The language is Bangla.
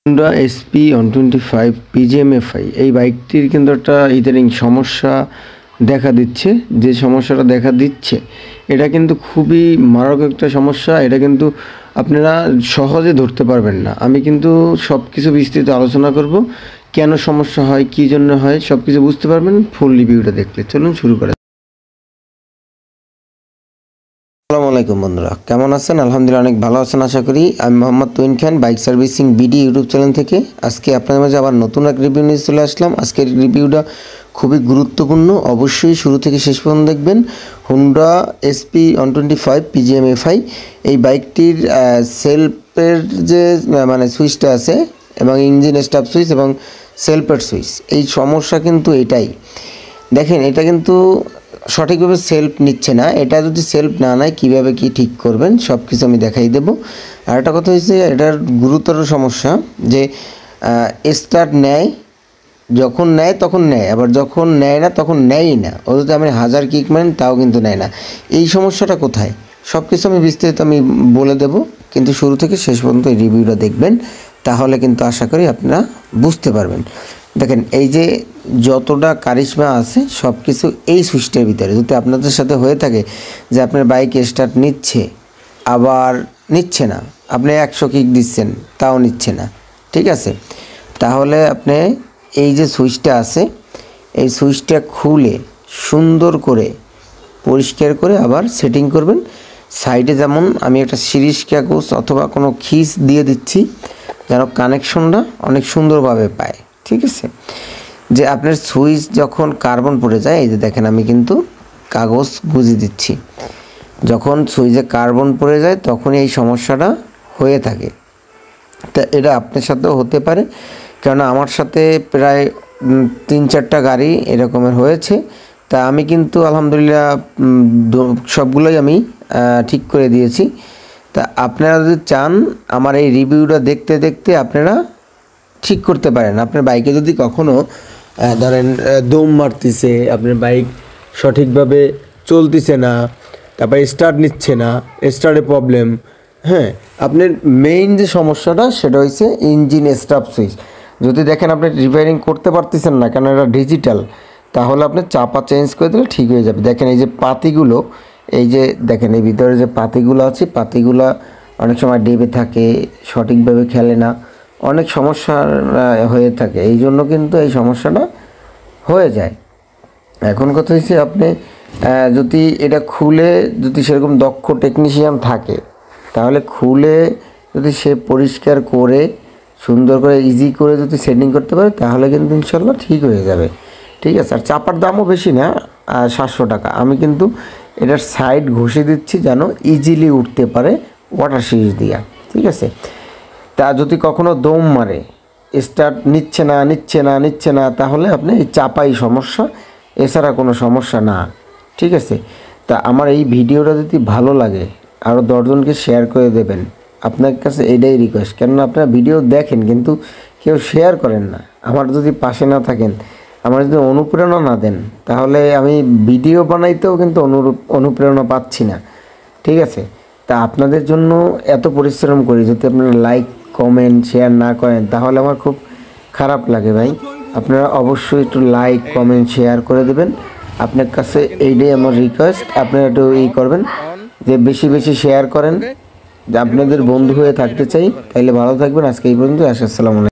Honda SP125 PGM-FI এই বাইকটির কিন্তু একটা ইদানিং সমস্যা দেখা দিচ্ছে। যে সমস্যাটা দেখা দিচ্ছে এটা কিন্তু খুবই মারাত্মক একটা সমস্যা। এটা কিন্তু আপনারা সহজে ধরতে পারবেন না। আমি কিন্তু সব কিছু বিস্তারিত আলোচনা করব, কেন সমস্যা হয়, কী জন্য হয়, সব কিছু বুঝতে পারবেন ফুল রিভিউটা দেখলে। চলুন শুরু করা। আসসালামু আলাইকুম বন্ধুরা, কেমন আছেন? আলহামদুলিল্লাহ অনেক ভালো আছেন আশা করি। আমি Mohammad Tuhin Khan, bike servicing BD YouTube channel থেকে আজকে আপনাদের মাঝে আবার নতুন এক রিভিউ নিয়ে চলে আসলাম। আজকের রিভিউটা খুবই গুরুত্বপূর্ণ, অবশ্যই শুরু থেকে শেষ পর্যন্ত দেখবেন। হুন্ডা SP125 PGM-FI এই বাইকটির সেলফের যে সুইচটা আছে এবং ইঞ্জিন স্টার্ট সুইচ এবং সেলফের সুইচ, এই সমস্যা কিন্তু এটাই। দেখেন, এটা কিন্তু সঠিকভাবে সেলফ নিচ্ছে না। এটা যদি সেলফ না নেয় কীভাবে কি ঠিক করবেন সব কিছু আমি দেখাই দেব। আর একটা কথা হচ্ছে, এটার গুরুতর সমস্যা যে স্টার্ট নেয়, যখন নেয় তখন নেয়, আবার যখন নেয় না তখন নেয়ই না। ও যদি আমি 1000 কিক মারেন তাও কিন্তু নেয় না। এই সমস্যাটা কোথায় সব কিছু আমি বিস্তারিত বলে দেব, কিন্তু শুরু থেকে শেষ পর্যন্ত এই রিভিউটা দেখবেন, তাহলে কিন্তু আশা করি আপনারা বুঝতে পারবেন। দেখেন, এই যে যতটা কারিশমা আছে সব কিছু এই সুইচটার ভিতরে। যদি আপনাদের সাথে হয়ে থাকে যে আপনার বাইক স্টার্ট নিচ্ছে আবার নিচ্ছে না, আপনি 100 কিক দিচ্ছেন তাও নিচ্ছে না, ঠিক আছে, তাহলে আপনি এই যে সুইচটা আছে এই সুইচটা খুলে সুন্দর করে পরিষ্কার করে আবার সেটিং করবেন। সাইডে যেমন আমি একটা সিরিজ কাগজ অথবা কোনো খিস দিয়ে দিচ্ছি যেন কানেকশনটা অনেক সুন্দরভাবে পায়, ঠিক আছে। যে আপনার সুইচ যখন কার্বন পড়ে যায়, এই যে দেখেন আমি কিন্তু কাগজ গুঁজে দিচ্ছি, যখন সুইচে কার্বন পড়ে যায় তখন এই সমস্যাটা হয়ে থাকে। তা এটা আপনার সাথেও হতে পারে, কেননা আমার সাথে প্রায় 3-4টা গাড়ি এরকমের হয়েছে। তা আমি কিন্তু আলহামদুলিল্লাহ সবগুলোই আমি ঠিক করে দিয়েছি। তা আপনারা যদি চান আমার এই রিভিউটা দেখতে দেখতে আপনারা ঠিক করতে পারেন। আপনার বাইকে যদি কখনও ধরেন দম মারতেছে, আপনার বাইক সঠিকভাবে চলতেছে না, তারপরে স্টার্ট নিচ্ছে না, স্টার্টে প্রবলেম, হ্যাঁ, আপনার মেইন যে সমস্যাটা সেটা হচ্ছে ইঞ্জিন স্টার্ট সুইচ। যদি দেখেন আপনি রিপেয়ারিং করতে পারতেছেন না, কেন এটা ডিজিটাল, তাহলে আপনি চাপা চেঞ্জ করে দিলে ঠিক হয়ে যাবে। দেখেন এই যে পাতিগুলো, এই যে দেখেন এই ভিতরে যে পাতিগুলো আছে, পাতিগুলো অনেক সময় ডেবে থাকে, সঠিকভাবে খেলে না, অনেক সমস্যা হয়ে থাকে। এই জন্য কিন্তু এই সমস্যাটা হয়ে যায়। এখন কথা হচ্ছে, আপনি যদি এটা খুলে, যদি সেরকম দক্ষ টেকনিশিয়ান থাকে তাহলে খুলে যদি সে পরিষ্কার করে সুন্দর করে ইজি করে যদি সেটিং করতে পারে তাহলে কিন্তু ইনশাল্লাহ ঠিক হয়ে যাবে, ঠিক আছে। আর চাপার দামও বেশি না, 700 টাকা। আমি কিন্তু এটার সাইড ঘষে দিচ্ছি যেন ইজিলি উঠতে পারে ওয়াটার সিরিজ দিয়া, ঠিক আছে। তা যদি কখনো দম মারে, স্টার্ট নিচ্ছে না তাহলে আপনি এই চাপাই সমস্যা, এছাড়া কোনো সমস্যা না, ঠিক আছে। তা আমার এই ভিডিওটা যদি ভালো লাগে আরও 10 জনকে শেয়ার করে দেবেন, আপনার কাছে এটাই রিকোয়েস্ট। কেননা আপনারা ভিডিও দেখেন কিন্তু কেউ শেয়ার করেন না। আমার যদি পাশে না থাকেন, আমার যদি অনুপ্রেরণা না দেন, তাহলে আমি ভিডিও বানাইতেও কিন্তু অনুপ্রেরণা পাচ্ছি না, ঠিক আছে। তা আপনাদের জন্য এত পরিশ্রম করি, যদি আপনারা লাইক কমেন্ট শেয়ার না করেন তাহলে আমার খুব খারাপ লাগে ভাই। আপনারা অবশ্যই একটু লাইক কমেন্ট শেয়ার করে দেবেন। আপনার কাছে এইটাই আমার রিকোয়েস্ট। আপনারা একটু করবেন যে বেশি বেশি শেয়ার করেন, যে আপনাদের বন্ধু হয়ে থাকতে চাই। তাইলে ভালো থাকবেন। আজকে এই পর্যন্ত। আসসালামু আলাইকুম।